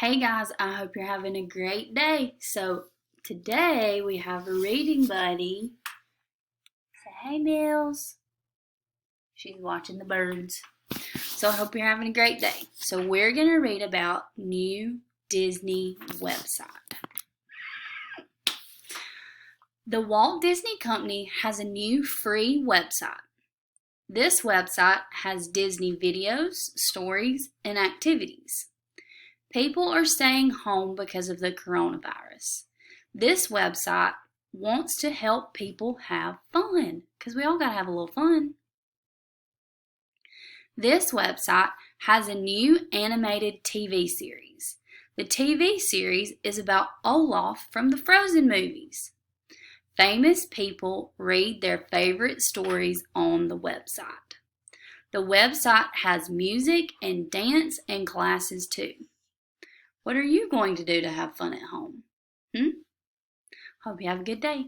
Hey guys, I hope you're having a great day. So today we have a reading buddy. Say hey Mills. She's watching the birds. So I hope you're having a great day. So we're going to read about new Disney website. The Walt Disney Company has a new free website. This website has Disney videos, stories, and activities. People are staying home because of the coronavirus. This website wants to help people have fun because we all got to have a little fun. This website has a new animated TV series. The TV series is about Olaf from the Frozen movies. Famous people read their favorite stories on the website. The website has music and dance and classes too. What are you going to do to have fun at home? Hope you have a good day.